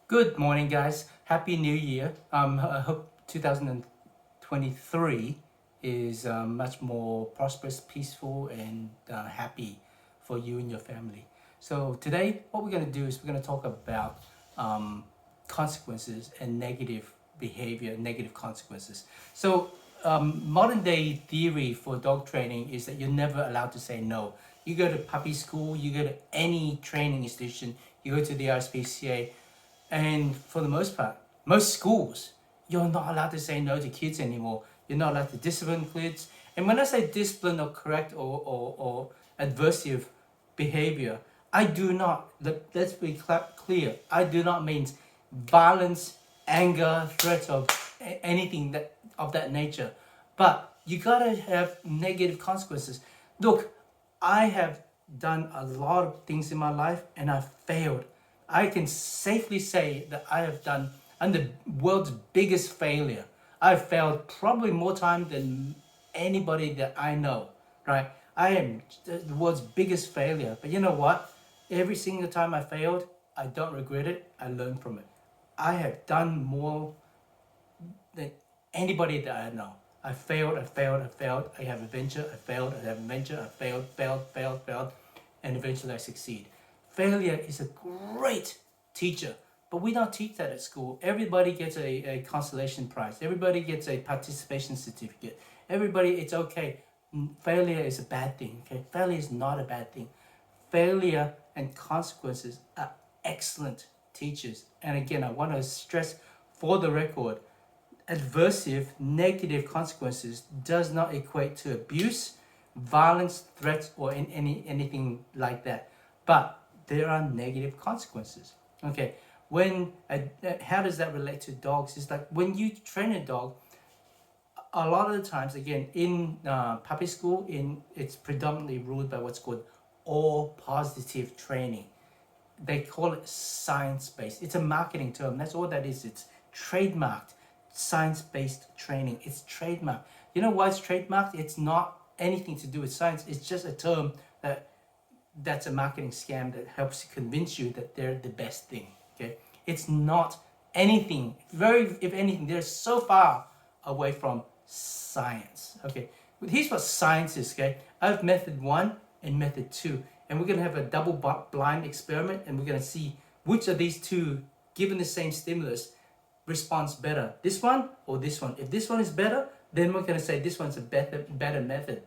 Good morning, guys. Happy New Year. I hope 2023 is much more prosperous, peaceful, and happy for you and your family. So today, what we're going to do is we're going to talk about um, consequences and negative behavior, negative consequences. So modern day theory for dog training is that you're never allowed to say no. You go to puppy school, you go to any training institution, you go to the RSPCA, and for the most part, most schools, you're not allowed to say no to kids anymore. You're not allowed to discipline kids. And when I say discipline or correct or adversive behavior, I do not, let's be clear, I do not mean violence, anger, threats of anything that of that nature. But you gotta have negative consequences. Look, I have done a lot of things in my life and I've failed. I can safely say that I'm the world's biggest failure. I've failed probably more time than anybody that I know, right? I am the world's biggest failure. But you know what? Every single time I failed, I don't regret it. I learned from it. I have done more than anybody that I know. I failed, I failed, I failed. I have a venture, I failed, I have a venture, I failed, failed, and eventually I succeed. Failure is a great teacher, but we don't teach that at school. Everybody gets a consolation prize. Everybody gets a participation certificate. Everybody, it's okay. Failure is a bad thing, okay? Failure is not a bad thing. Failure and consequences are excellent teachers. And again, I want to stress for the record, adversive, negative consequences does not equate to abuse, violence, threats, or anything like that. But there are negative consequences. Okay, how does that relate to dogs? It's like when you train a dog, a lot of the times, again, in puppy school, it's predominantly ruled by what's called all positive training. They call it science-based. It's a marketing term. That's all that is. It's trademarked science-based training. It's trademarked. You know why it's trademarked? It's not anything to do with science. It's just a term that's a marketing scam that helps convince you that they're the best thing. Okay, it's not anything. If anything, they're so far away from science. Okay, but here's what science is. Okay, I have method 1 and method 2, and we're gonna have a double blind experiment, and we're gonna see which of these two, given the same stimulus, responds better. This one or this one. If this one is better, then we're gonna say this one's a better method.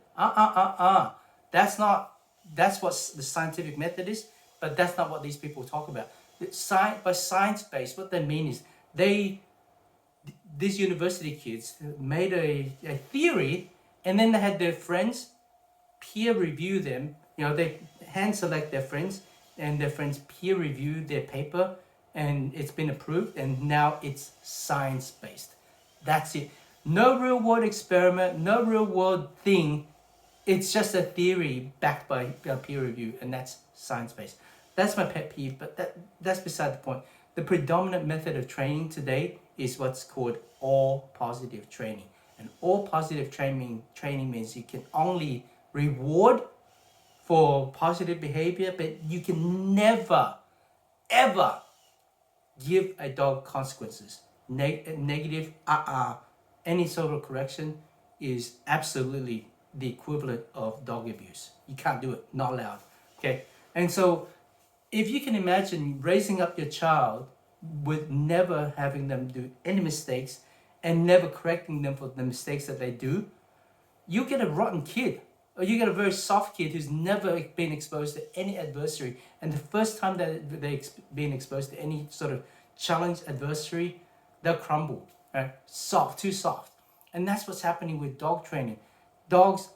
That's not that's what the scientific method is, but that's not what these people talk about. By science-based, what they mean is these university kids made a theory, and then they had their friends peer review them. They hand select their friends, and their friends peer review their paper, and it's been approved, and now it's science-based. That's it. No real world experiment, no real world thing. It's just a theory backed by peer review, and that's science-based. That's my pet peeve, but that's beside the point. The predominant method of training today is what's called all positive training. And all positive training means you can only reward for positive behavior, but you can never, ever give a dog consequences. Negative, any sort of correction is absolutely the equivalent of dog abuse. You can't do it, not allowed. Okay, and so if you can imagine raising up your child with never having them do any mistakes and never correcting them for the mistakes that they do, you get a rotten kid, or you get a very soft kid who's never been exposed to any adversary, and the first time that they've been exposed to any sort of challenge, adversary, they'll crumble. Right? Soft, too soft. And that's what's happening with dog training. Dogs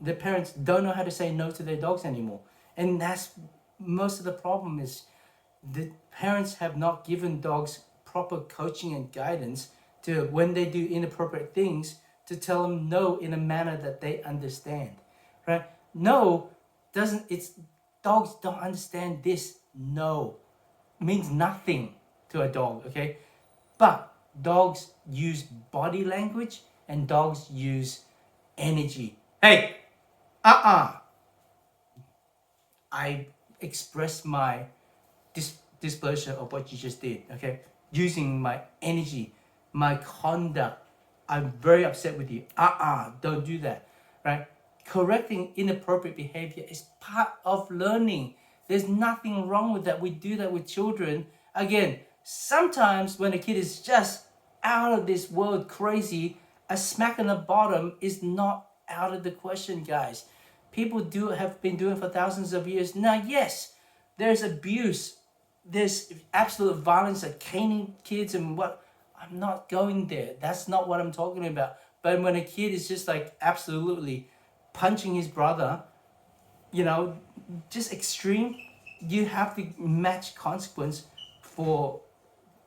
their parents don't know how to say no to their dogs anymore, and that's most of the problem. Is the parents have not given dogs proper coaching and guidance to, when they do inappropriate things, to tell them no in a manner that they understand, right? No doesn't, it's, dogs don't understand this. No means nothing to a dog, okay? But dogs use body language, and dogs use energy. Hey, I express my displeasure of what you just did, okay? Using my energy, my conduct. I'm very upset with you. Don't do that, right? Correcting inappropriate behavior is part of learning. There's nothing wrong with that. We do that with children. Again, sometimes when a kid is just out of this world crazy, a smack on the bottom is not out of the question, guys. People have been doing for thousands of years. Now, yes, there's abuse, there's absolute violence, like caning kids and what. I'm not going there. That's not what I'm talking about. But when a kid is just like absolutely punching his brother, just extreme, you have to match consequence for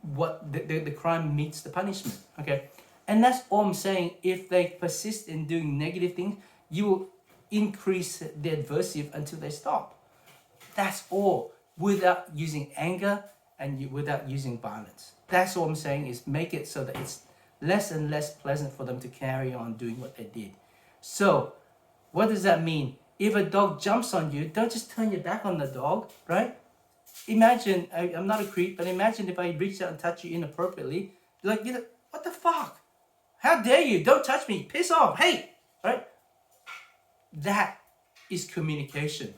what the crime meets the punishment, okay? And that's all I'm saying. If they persist in doing negative things, you will increase the adversity until they stop. That's all, without using anger and without using violence. That's all I'm saying, is make it so that it's less and less pleasant for them to carry on doing what they did. So what does that mean? If a dog jumps on you, don't just turn your back on the dog, right? Imagine, I'm not a creep, but imagine if I reached out and touched you inappropriately. You're like, what the fuck? How dare you? Don't touch me. Piss off. Hey, right? That is communication.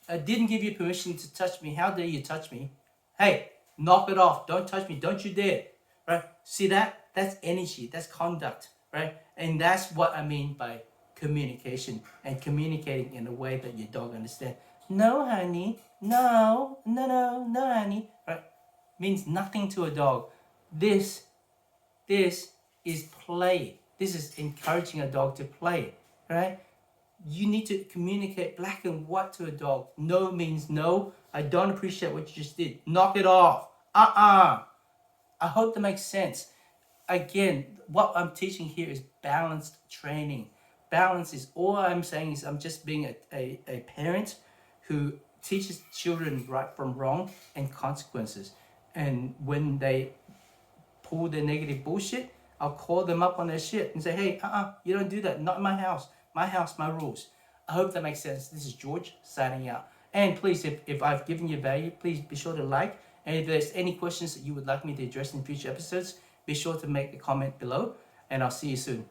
I didn't give you permission to touch me. How dare you touch me? Hey, knock it off. Don't touch me. Don't you dare. Right? See that? That's energy. That's conduct. Right? And that's what I mean by communication, and communicating in a way that your dog understands. No, honey. No, honey. Right? Means nothing to a dog. This is play. This is encouraging a dog to play. Right? You need to communicate black and white to a dog. No means no. I don't appreciate what you just did. Knock it off. I hope that makes sense. Again, what I'm teaching here is balanced training. Balance is all I'm saying. Is I'm just being a parent who teaches children right from wrong and consequences. And when they pull their negative bullshit, I'll call them up on their shit and say, hey, you don't do that. Not in my house. My house, my rules. I hope that makes sense. This is George signing out. And please, if I've given you value, please be sure to like. And if there's any questions that you would like me to address in future episodes, be sure to make a comment below. And I'll see you soon.